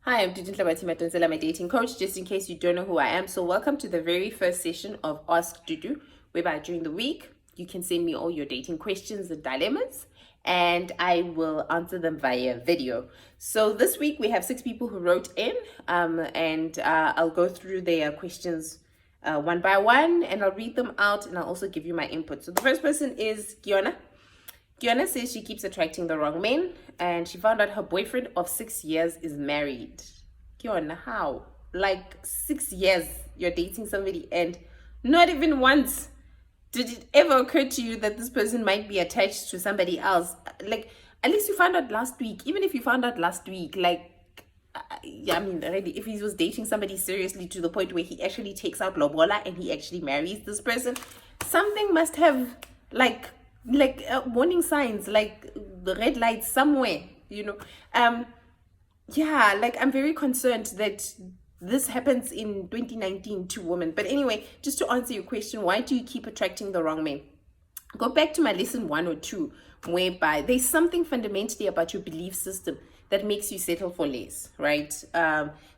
Hi, I'm Dudu-Nhlabathi, my dating coach, just in case you don't know who I am. So welcome to the very first session of Ask Dudu, whereby during the week, you can send me all your dating questions and dilemmas, and I will answer them via video. So this week, we have 6 people who wrote in, and I'll go through their questions one by one, and I'll read them out, and I'll also give you my input. So the first person is Kiona. Kiana says she keeps attracting the wrong men, and she found out her boyfriend of 6 years is married. Kiana, how? Like 6 years you're dating somebody, and not even once did it ever occur to you that this person might be attached to somebody else? Like, at least you found out last week. Even if you found out last week, like, yeah, I mean, already, if he was dating somebody seriously to the point where he actually takes out lobola and he actually marries this person, something must have, like warning signs, like the red lights somewhere, yeah, like I'm very concerned that this happens in 2019 to women. But anyway, just to answer your question, why do you keep attracting the wrong men? Go back to my lesson 1 or 2, whereby there's something fundamentally about your belief system that makes you settle for less, right?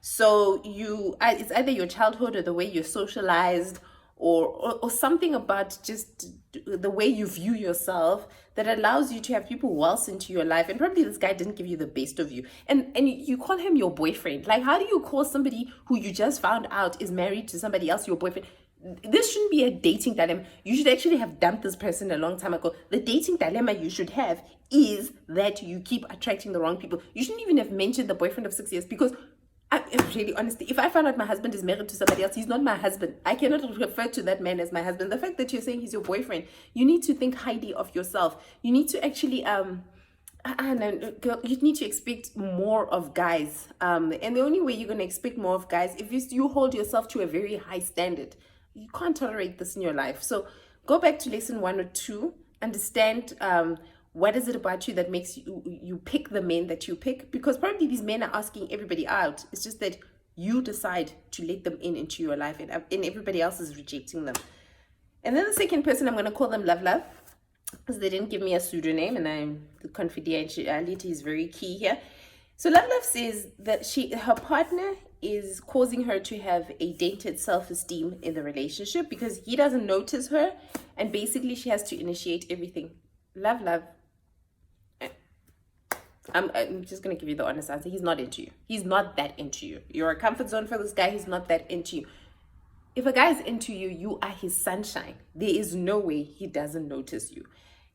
So it's either your childhood or the way you're socialized, or something about just the way you view yourself that allows you to have people waltz into your life. And probably this guy didn't give you the best of you, and you call him your boyfriend. Like, how do you call somebody who you just found out is married to somebody else your boyfriend? This shouldn't be a dating dilemma. You should actually have dumped this person a long time ago. The dating dilemma you should have is that you keep attracting the wrong people. You shouldn't even have mentioned the boyfriend of 6 years, because really, honestly, if I find out my husband is married to somebody else, he's not my husband. I cannot refer to that man as my husband. The fact that you're saying he's your boyfriend, you need to think highly of yourself. You need to actually you need to expect more of guys. And the only way you're going to expect more of guys if you hold yourself to a very high standard. You can't tolerate this in your life. So go back to lesson 1 or 2. Understand what is it about you that makes you pick the men that you pick? Because probably these men are asking everybody out. It's just that you decide to let them into your life, and everybody else is rejecting them. And then the second person, I'm going to call them Love, because they didn't give me a pseudonym, and the confidentiality is very key here. So Love says that her partner is causing her to have a dented self-esteem in the relationship because he doesn't notice her, and basically she has to initiate everything. Love, I'm just going to give you the honest answer. He's not into you. He's not that into you. You're a comfort zone for this guy. He's not that into you. If a guy is into you, you are his sunshine. There is no way he doesn't notice you.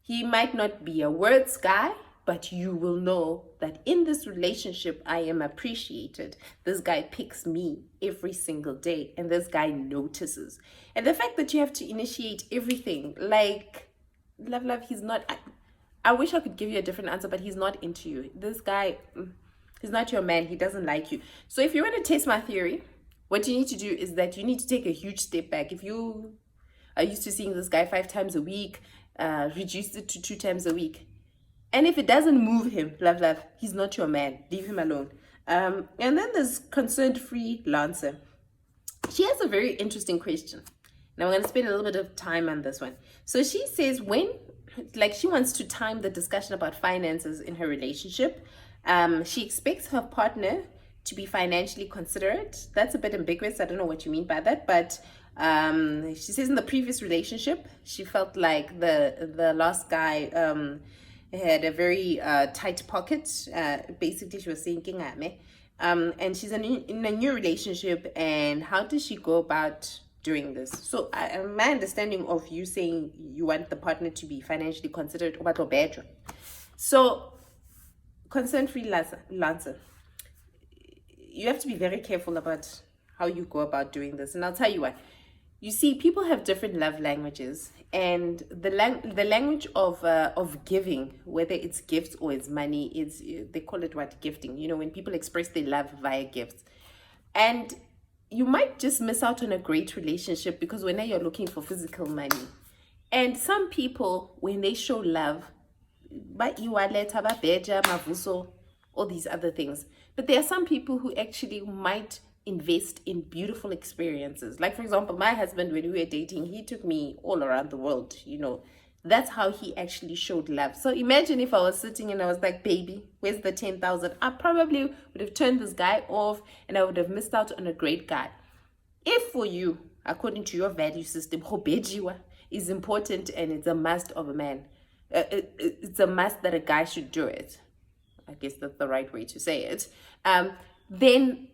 He might not be a words guy, but you will know that in this relationship, I am appreciated. This guy picks me every single day, and this guy notices. And the fact that you have to initiate everything, like, Love, he's not... I wish I could give you a different answer, but he's not into you. This guy, he's not your man. He doesn't like you. So if you want to test my theory, what you need to do is that you need to take a huge step back. If you are used to seeing this guy 5 times a week, reduce it to 2 times a week. And if it doesn't move him, Love, he's not your man. Leave him alone. And then there's concerned-free Lancer. She has a very interesting question. Now, I'm going to spend a little bit of time on this one. So she says she wants to time the discussion about finances in her relationship. She expects her partner to be financially considerate. That's a bit ambiguous. I don't know what you mean by that. But she says in the previous relationship, she felt like the last guy had a very tight pocket. Basically, she was saying, and she's in a new relationship. And how does she go about doing this? So my understanding of you saying you want the partner to be financially considerate, so concern-free Lancer, you have to be very careful about how you go about doing this, and I'll tell you why. You see, people have different love languages, and the language of giving, whether it's gifts or it's money, they call it gifting. When people express their love via gifts, and you might just miss out on a great relationship because when you're looking for physical money. And some people, when they show love, all these other things. But there are some people who actually might invest in beautiful experiences. Like, for example, my husband, when we were dating, he took me all around the world, That's how he actually showed love. So imagine if I was sitting and I was like, baby, where's the 10,000? I probably would have turned this guy off and I would have missed out on a great guy. If for you, according to your value system, hobejiwa is important and it's a must of a man. It's a must that a guy should do it. I guess that's the right way to say it. Then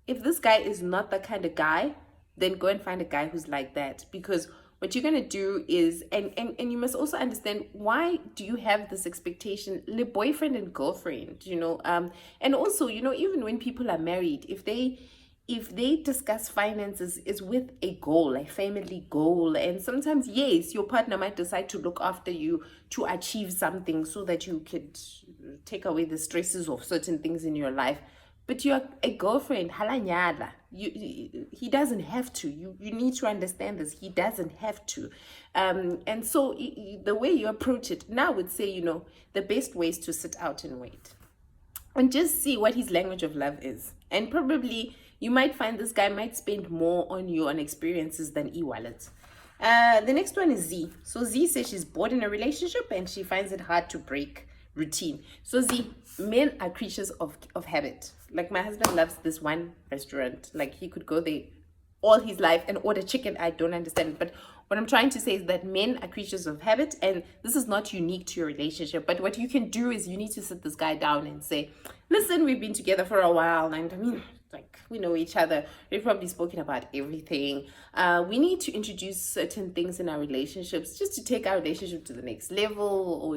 if this guy is not the kind of guy, then go and find a guy who's like that. Because what you're going to do is, and you must also understand, why do you have this expectation, the boyfriend and girlfriend, and also, even when people are married, if they discuss finances, is with a goal, a family goal. And sometimes, yes, your partner might decide to look after you to achieve something so that you could take away the stresses of certain things in your life. But you're a girlfriend, halanyala. He doesn't have to. You need to understand this. He doesn't have to. And so the way you approach it, now I would say, the best way is to sit out and wait. And just see what his language of love is. And probably you might find this guy might spend more on you on experiences than e-wallet. The next one is Z. So Z says she's bored in a relationship and she finds it hard to break routine. So Z, men are creatures of habit. Like, my husband loves this one restaurant. Like, he could go there all his life and order chicken. I don't understand it. But what I'm trying to say is that men are creatures of habit, and this is not unique to your relationship. But what you can do is you need to sit this guy down and say, listen, we've been together for a while, and I mean, like, we know each other. We've probably spoken about everything. We need to introduce certain things in our relationships just to take our relationship to the next level, or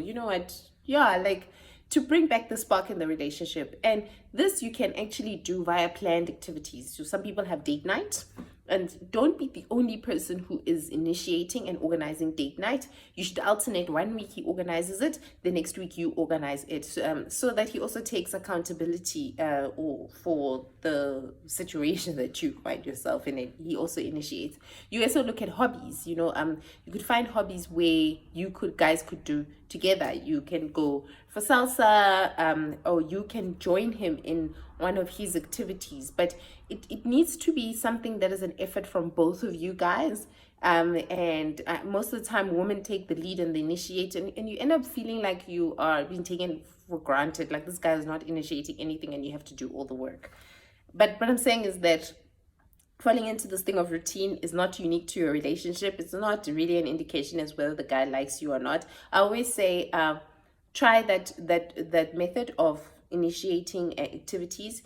to bring back the spark in the relationship. And this you can actually do via planned activities. So some people have date night, and don't be the only person who is initiating and organizing date night. You should alternate. 1 week he organizes it, the next week you organize it, so that he also takes accountability for the situation that you find yourself in. He also initiates. You also look at hobbies. You could find hobbies where guys could do together. You can go for salsa, or you can join him in one of his activities, but it needs to be something that is an effort from both of you guys. And most of the time women take the lead and they initiate, and you end up feeling like you are being taken for granted, like this guy is not initiating anything and you have to do all the work. But what I'm saying is that falling into this thing of routine is not unique to your relationship. It's not really an indication as whether the guy likes you or not. I always say, try that method of initiating activities.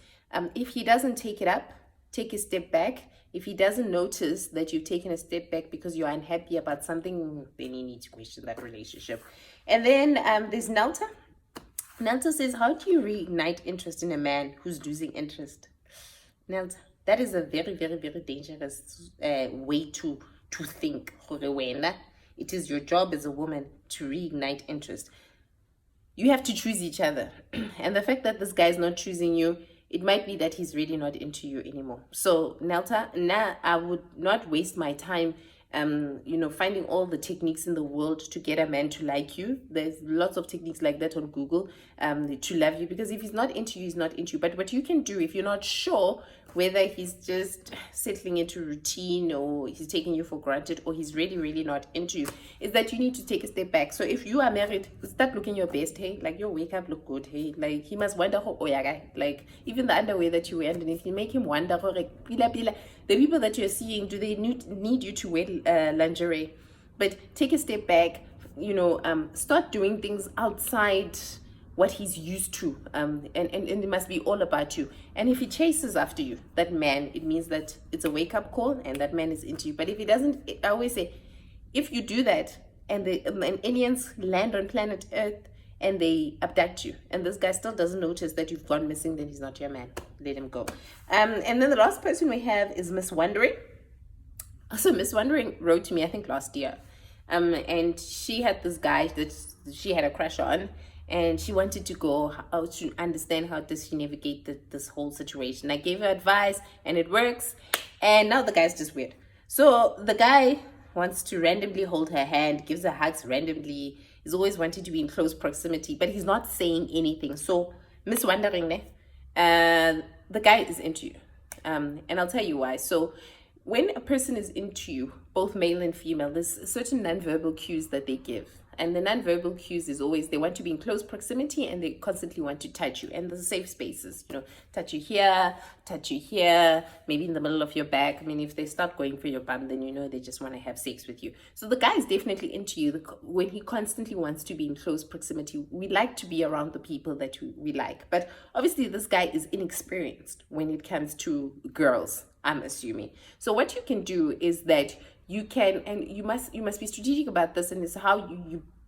If he doesn't take it up, take a step back. If he doesn't notice that you've taken a step back because you're unhappy about something, then you need to question that relationship. And then there's Nelta. Nelta says, how do you reignite interest in a man who's losing interest? Nelta, that is a very, very, very dangerous way to think. It is your job as a woman to reignite interest. You have to choose each other. And the fact that this guy is not choosing you, it might be that he's really not into you anymore. So Nelta, I would not waste my time finding all the techniques in the world to get a man to like you. There's lots of techniques like that on Google to love you, because if he's not into you, he's not into you. But what you can do, if you're not sure whether he's just settling into routine or he's taking you for granted or he's really, really not into you, is that you need to take a step back. So if you are married, start looking your best. Hey, like, your wake up look good. Hey, like, he must wonder, oh yeah, guy, like, even the underwear that you wear underneath, you make him wonder, the people that you're seeing, do they need you to wear lingerie? But take a step back, start doing things outside what he's used to, and it must be all about you. And if he chases after you, that man, it means that it's a wake-up call and that man is into you. But if he doesn't, I always say, if you do that and aliens land on planet Earth and they abduct you, and this guy still doesn't notice that you've gone missing, then he's not your man. Let him go. And then the last person we have is Miss Wondering. So Miss Wondering wrote to me, I think last year, and she had this guy that she had a crush on, and she wanted to go out to understand how does she navigate this whole situation. I gave her advice and it works, and now the guy's just weird. So the guy wants to randomly hold her hand, gives her hugs randomly, is always wanting to be in close proximity, but he's not saying anything. So Miss Wondering, the guy is into you, and I'll tell you why. So when a person is into you, both male and female, there's certain nonverbal cues that they give. And the nonverbal cues is always they want to be in close proximity and they constantly want to touch you. And the safe spaces, touch you here, maybe in the middle of your back. I mean, if they start going for your bum, then they just want to have sex with you. So the guy is definitely into you when he constantly wants to be in close proximity. We like to be around the people that we like. But obviously, this guy is inexperienced when it comes to girls, I'm assuming. So what you can do is that you can, and you must be strategic about this, and it's how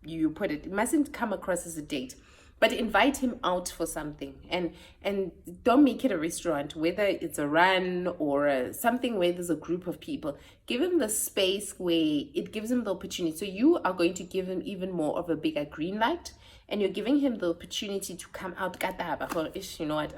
you put it. It mustn't come across as a date, but invite him out for something, and don't make it a restaurant, whether it's a run or something where there's a group of people. Give him the space where it gives him the opportunity. So you are going to give him even more of a bigger green light, and you're giving him the opportunity to come out. You know what?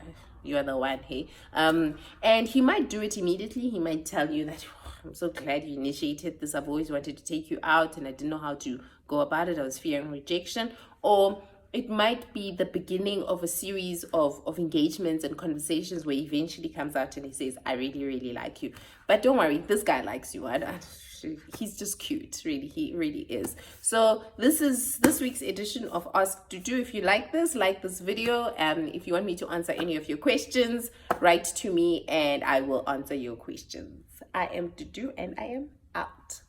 You are the one, hey. And he might do it immediately. He might tell you that, I'm so glad you initiated this. I've always wanted to take you out and I didn't know how to go about it. I was fearing rejection. Or it might be the beginning of a series of engagements and conversations where he eventually comes out and he says, I really, really like you. But don't worry, this guy likes you. He's just cute, really. He really is. So this is this week's edition of Ask Dudu. If you like this video, if you want me to answer any of your questions, write to me and I will answer your questions. I am Dudu and I am out.